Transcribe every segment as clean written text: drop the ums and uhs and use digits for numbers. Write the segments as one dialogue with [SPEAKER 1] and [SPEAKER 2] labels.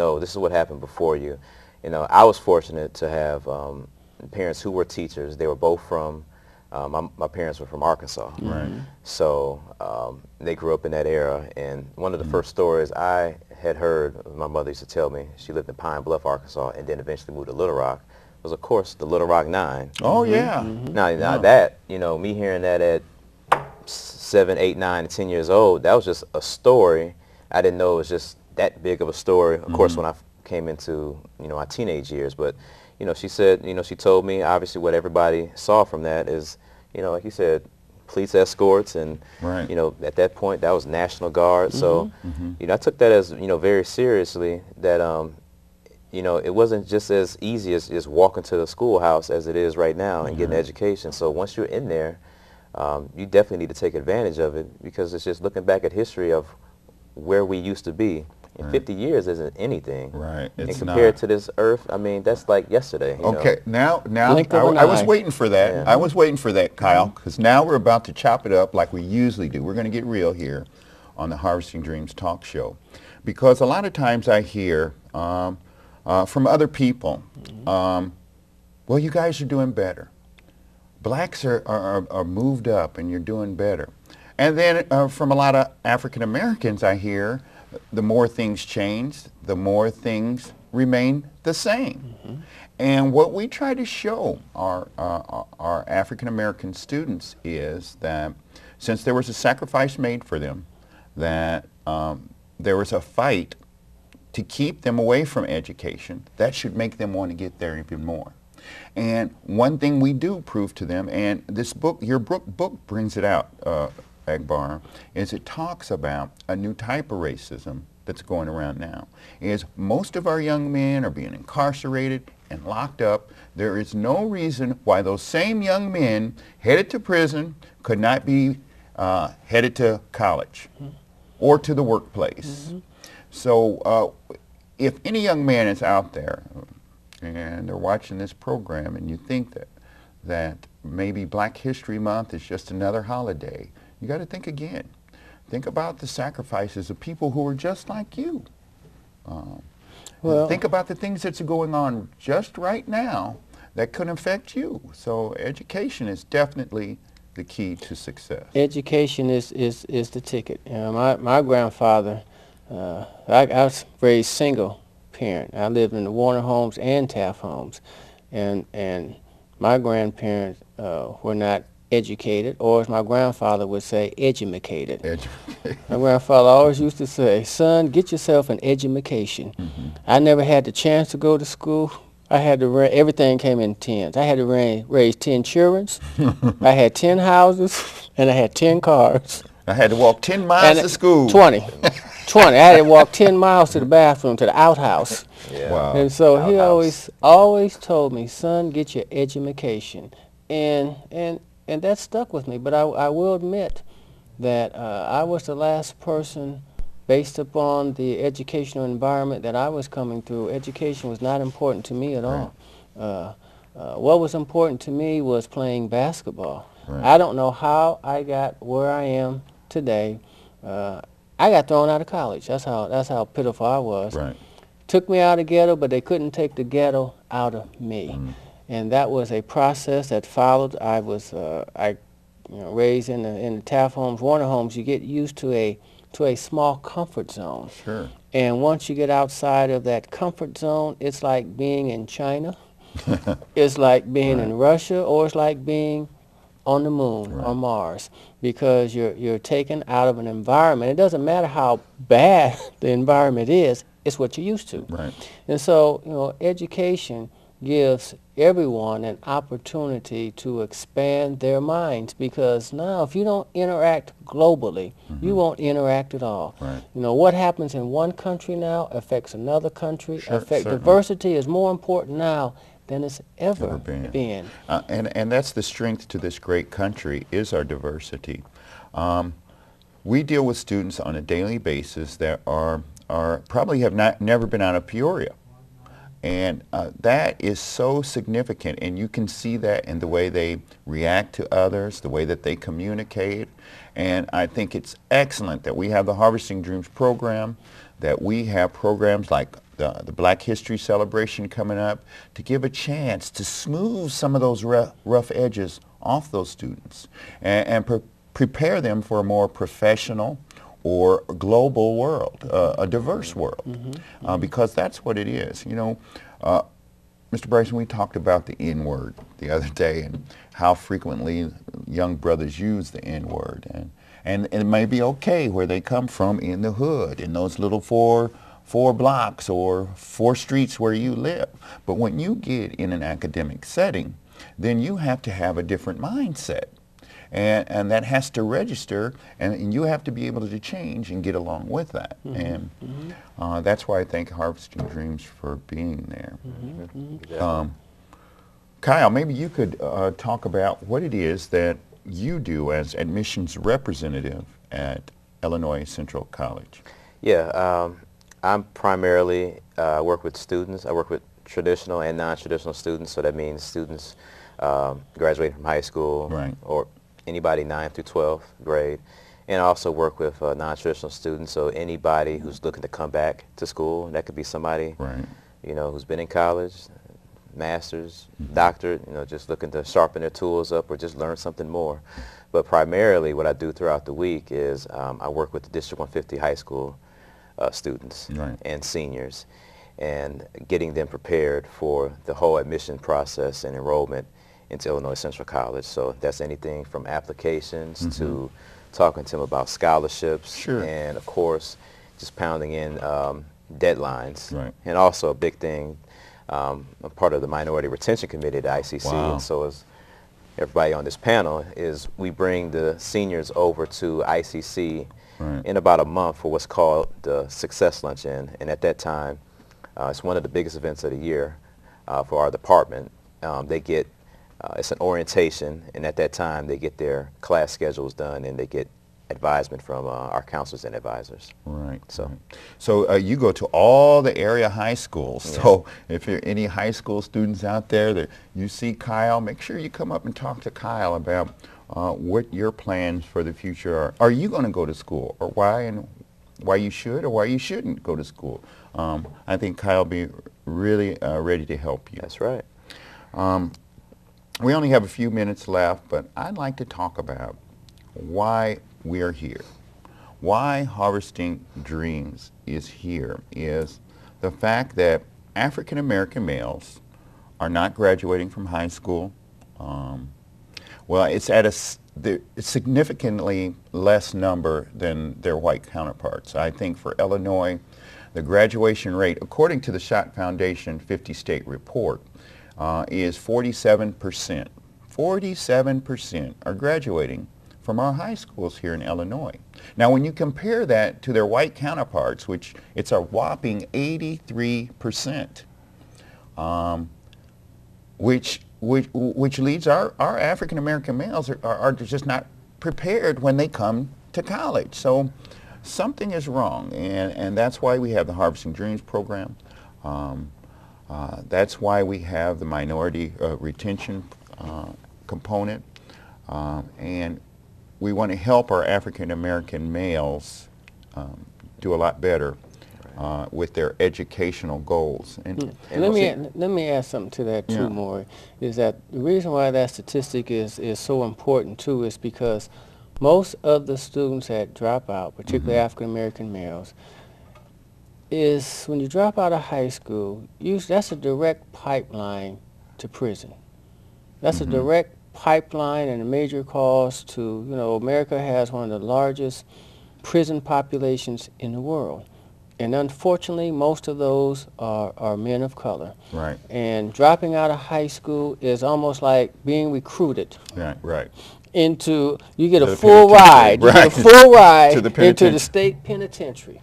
[SPEAKER 1] no, this is what happened before you. You know, I was fortunate to have parents who were teachers. They were both from, my parents were from Arkansas.
[SPEAKER 2] Right.
[SPEAKER 1] So they grew up in that era, and one of the first stories I had heard, my mother used to tell me, she lived in Pine Bluff, Arkansas, and then eventually moved to Little Rock, was of course the Little Rock Nine.
[SPEAKER 2] Oh, yeah.
[SPEAKER 1] Now that, you know, me hearing that at 7, 8, 9, 10 years old, that was just a story. I didn't know it was just that big of a story, of course, when I came into, you know, my teenage years. But, you know, she said, you know, she told me, obviously what everybody saw from that is, you know, like you said, police escorts, and, you know, at that point, that was National Guard. So, you know, I took that as, you know, very seriously, that, you know, it wasn't just as easy as just walking to the schoolhouse as it is right now and getting an education. So once you're in there, you definitely need to take advantage of it, because it's just looking back at history of where we used to be. And 50 years isn't anything.
[SPEAKER 2] Right.
[SPEAKER 1] And
[SPEAKER 2] It's
[SPEAKER 1] compared
[SPEAKER 2] not.
[SPEAKER 1] to this earth, I mean, that's like yesterday. You
[SPEAKER 2] Okay,
[SPEAKER 1] know?
[SPEAKER 2] now
[SPEAKER 3] Blink of an
[SPEAKER 2] I was
[SPEAKER 3] eye.
[SPEAKER 2] waiting for that. I was waiting for that, Kyle, because now we're about to chop it up like we usually do. We're going to get real here on the Harvesting Dreams talk show, because a lot of times I hear from other people, well, you guys are doing better. Blacks are moved up and you're doing better. And then from a lot of African Americans I hear, the more things change, the more things remain the same. And what we try to show our African American students is that since there was a sacrifice made for them, that there was a fight to keep them away from education, that should make them want to get there even more. And one thing we do prove to them, and this book, your book brings it out, Agbara, is it talks about a new type of racism that's going around now. Is most of our young men are being incarcerated and locked up. There is no reason why those same young men headed to prison could not be headed to college or to the workplace. So if any young man is out there and they're watching this program and you think that maybe Black History Month is just another holiday, you got to think again. Think about the sacrifices of people who are just like you. Think about the things that's going on just right now that could affect you. So education is definitely the key to success.
[SPEAKER 3] Education is the ticket. My grandfather, I was raised single parent. I lived in the Warner homes and Taft homes, and my grandparents were not educated, or as my grandfather would say, edumacated. My grandfather always used to say, son, get yourself an edumacation. I never had the chance to go to school. I had to everything came in tens. I had to raise 10 children. I had 10 houses, and I had 10 cars.
[SPEAKER 2] I had to walk 10 miles to school.
[SPEAKER 3] 20. I had to walk 10 miles to the bathroom, to the outhouse.
[SPEAKER 2] Wow.
[SPEAKER 3] And so he always told me, son, get your edumacation. And that stuck with me. But I will admit that I was the last person, based upon the educational environment that I was coming through. Education was not important to me at all. What was important to me was playing basketball. I don't know how I got where I am today. I got thrown out of college. That's how pitiful I was. Took me out of ghetto, but they couldn't take the ghetto out of me. And that was a process that followed. I was raised in the Taft homes, Warner homes. You get used to a small comfort zone. And once you get outside of that comfort zone, it's like being in China. It's like being in Russia, or it's like being on the moon or Mars, because you're taken out of an environment. It doesn't matter how bad the environment is, it's what you're used to. And so, you know, education gives everyone an opportunity to expand their minds, because now if you don't interact globally, you won't interact at all. You know, what happens in one country now affects another country. Diversity is more important now than it's ever been.
[SPEAKER 2] And that's the strength to this great country, is our diversity. We deal with students on a daily basis that are probably have never been out of Peoria. And that is so significant, and you can see that in the way they react to others, the way that they communicate. And I think it's excellent that we have the Harvesting Dreams program, that we have programs like the Black History celebration coming up to give a chance to smooth some of those rough edges off those students and prepare them for a more professional or global world, a diverse world, because that's what it is. You know, Mr. Bryson, we talked about the N-word the other day and how frequently young brothers use the N-word. And it may be okay where they come from in the hood, in those little four blocks or 4 streets where you live. But when you get in an academic setting, then you have to have a different mindset. And that has to register, and you have to be able to change and get along with that. And that's why I thank Harvesting Dreams for being there. Kyle, maybe you could talk about what it is that you do as admissions representative at Illinois Central College.
[SPEAKER 1] Yeah, I'm primarily work with students. I work with traditional and non-traditional students, so that means students graduating from high school,
[SPEAKER 2] right,
[SPEAKER 1] or anybody 9th through 12th grade, and I also work with non-traditional students, so anybody who's looking to come back to school. That could be somebody,
[SPEAKER 2] right,
[SPEAKER 1] you know, who's been in college, master's, doctorate, you know, just looking to sharpen their tools up or just learn something more. But primarily what I do throughout the week is I work with the District 150 high school students,
[SPEAKER 2] right,
[SPEAKER 1] and seniors, and getting them prepared for the whole admission process and enrollment into Illinois Central College. So that's anything from applications to talking to them about scholarships,
[SPEAKER 2] sure,
[SPEAKER 1] and of course just pounding in deadlines.
[SPEAKER 2] Right.
[SPEAKER 1] And also a big thing, I'm part of the Minority Retention Committee at ICC,
[SPEAKER 2] wow,
[SPEAKER 1] and so is everybody on this panel, is we bring the seniors over to ICC
[SPEAKER 2] right,
[SPEAKER 1] in about a month for what's called the Success Luncheon. And at that time, it's one of the biggest events of the year for our department. They get, it's an orientation, and at that time they get their class schedules done and they get advisement from our counselors and advisors.
[SPEAKER 2] right.
[SPEAKER 1] So,
[SPEAKER 2] right. So you go to all the area high schools.
[SPEAKER 1] Yeah.
[SPEAKER 2] So if you're any high school students out there that you see Kyle, make sure you come up and talk to Kyle about what your plans for the future are. Are you going to go to school, or why, and why you should or why you shouldn't go to school? I think Kyle will be really ready to help you.
[SPEAKER 1] that's right.
[SPEAKER 2] We only have a few minutes left, but I'd like to talk about why we are here. Why Harvesting Dreams is here is the fact that African American males are not graduating from high school. Well, it's at a significantly less number than their white counterparts. I think for Illinois, the graduation rate, according to the Schott Foundation 50-state report, is 47%. 47% are graduating from our high schools here in Illinois. Now, when you compare that to their white counterparts, which it's a whopping 83%, which leads our African American males are just not prepared when they come to college. So something is wrong, and that's why we have the Harvesting Dreams program. That's why we have the minority retention component, and we want to help our African American males do a lot better with their educational goals. And
[SPEAKER 3] let me add something to that too, Morri. Is that the reason why that statistic is so important too is because most of the students that drop out, particularly African American males, is when you drop out of high school, that's a direct pipeline to prison. That's a direct pipeline and a major cause to, you know, America has one of the largest prison populations in the world. And unfortunately, most of those are men of color.
[SPEAKER 2] Right.
[SPEAKER 3] And dropping out of high school is almost like being recruited.
[SPEAKER 2] Right.
[SPEAKER 3] Into, you get
[SPEAKER 2] To
[SPEAKER 3] a full ride. You get a full ride into the state penitentiary.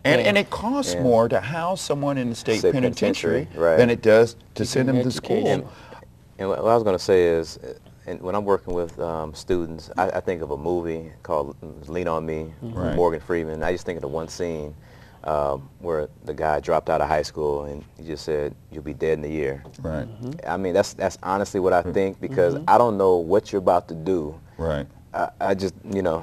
[SPEAKER 2] And it costs more to house someone in the state penitentiary
[SPEAKER 1] right,
[SPEAKER 2] than it does to send them to school.
[SPEAKER 1] And what I was going to say is, and when I'm working with students, I think of a movie called Lean On Me, with Morgan Freeman. I just think of the one scene where the guy dropped out of high school and he just said, "You'll be dead in a year."
[SPEAKER 2] Right.
[SPEAKER 1] I mean, that's honestly what I think, because I don't know what you're about to do
[SPEAKER 2] right,
[SPEAKER 1] I just,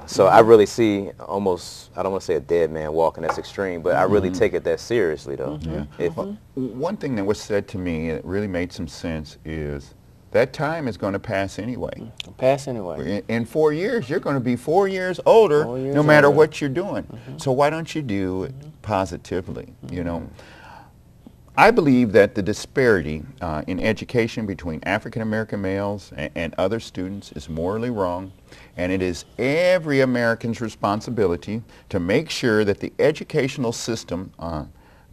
[SPEAKER 1] so I really see almost, I don't want to say a dead man walking, that's extreme, but I really take it that seriously, though.
[SPEAKER 2] Yeah. One thing that was said to me that really made some sense is that time is going to pass anyway.
[SPEAKER 3] Pass anyway.
[SPEAKER 2] In 4 years, you're going to be 4 years older,
[SPEAKER 3] 4 years
[SPEAKER 2] no matter
[SPEAKER 3] older.
[SPEAKER 2] what you're doing. So why don't you do it positively, I believe that the disparity in education between African American males and other students is morally wrong, and it is every American's responsibility to make sure that the educational system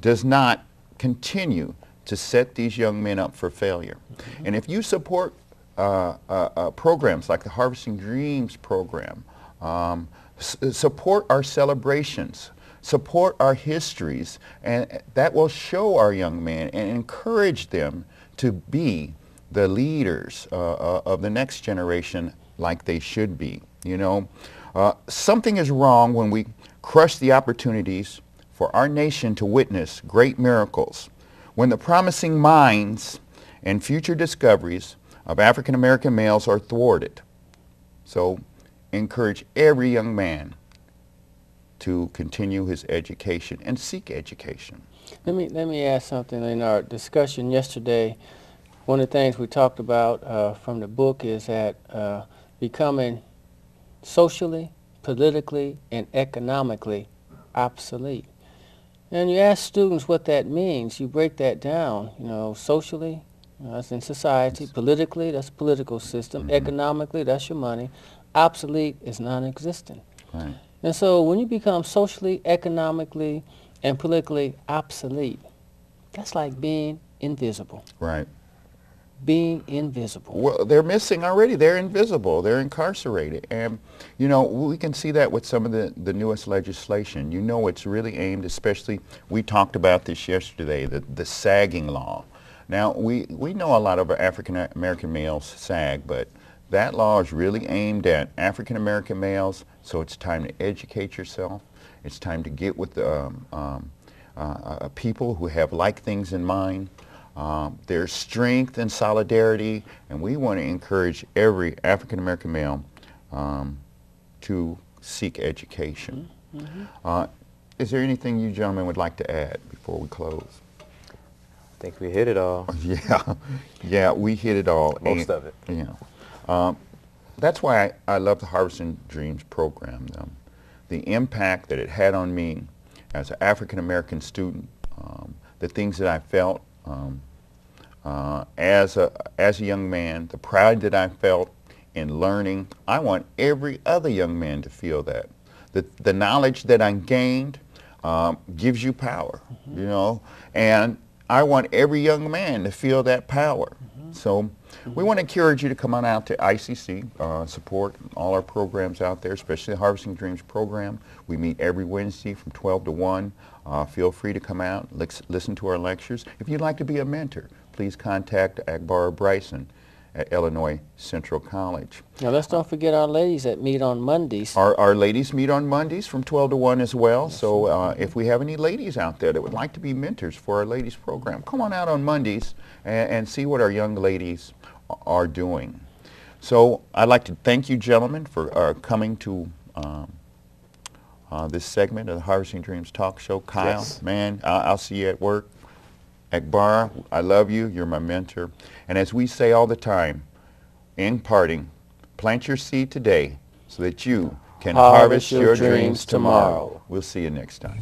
[SPEAKER 2] does not continue to set these young men up for failure. And if you support programs like the Harvesting Dreams program, support our celebrations, support our histories, and that will show our young men and encourage them to be the leaders of the next generation like they should be. Something is wrong when we crush the opportunities for our nation to witness great miracles, when the promising minds and future discoveries of African American males are thwarted. So encourage every young man to continue his education and seek education.
[SPEAKER 3] Let me add something. In our discussion yesterday, one of the things we talked about from the book is that becoming socially, politically, and economically obsolete. And you ask students what that means. You break that down. Socially, that's in society. Politically, that's political system. Economically, that's your money. Obsolete is non-existent.
[SPEAKER 2] Right.
[SPEAKER 3] And so when you become socially, economically, and politically obsolete, that's like being invisible.
[SPEAKER 2] Right.
[SPEAKER 3] Being invisible.
[SPEAKER 2] Well, they're missing already. They're invisible. They're incarcerated. And, we can see that with some of the newest legislation. It's really aimed, especially, we talked about this yesterday, the sagging law. Now, we know a lot of African American males sag, but that law is really aimed at African American males, so it's time to educate yourself. It's time to get with people who have like things in mind. There's strength and solidarity, and we want to encourage every African American male to seek education. Is there anything you gentlemen would like to add before we close?
[SPEAKER 1] I think we hit it all.
[SPEAKER 2] Yeah, we hit it all.
[SPEAKER 1] Most of it.
[SPEAKER 2] Yeah. That's why I love the Harvesting Dreams program. The impact that it had on me as an African American student, the things that I felt as a young man, the pride that I felt in learning. I want every other young man to feel that. The knowledge that I gained gives you power, and I want every young man to feel that power. So we want to encourage you to come on out to ICC, support all our programs out there, especially the Harvesting Dreams program. We meet every Wednesday from 12 to 1. Feel free to come out, listen to our lectures. If you'd like to be a mentor, please contact Agbara Bryson at Illinois Central College.
[SPEAKER 3] Now let's don't forget our ladies that meet on Mondays.
[SPEAKER 2] Our ladies meet on Mondays from 12 to 1 as well. So if we have any ladies out there that would like to be mentors for our ladies program, come on out on Mondays and see what our young ladies are doing. So I'd like to thank you gentlemen for coming to this segment of the Harvesting Dreams Talk Show. Kyle,
[SPEAKER 1] Yes.
[SPEAKER 2] Man, I'll see you at work. Agbara, I love you. You're my mentor. And as we say all the time, in parting, plant your seed today so that you can harvest your dreams tomorrow. We'll see you next time.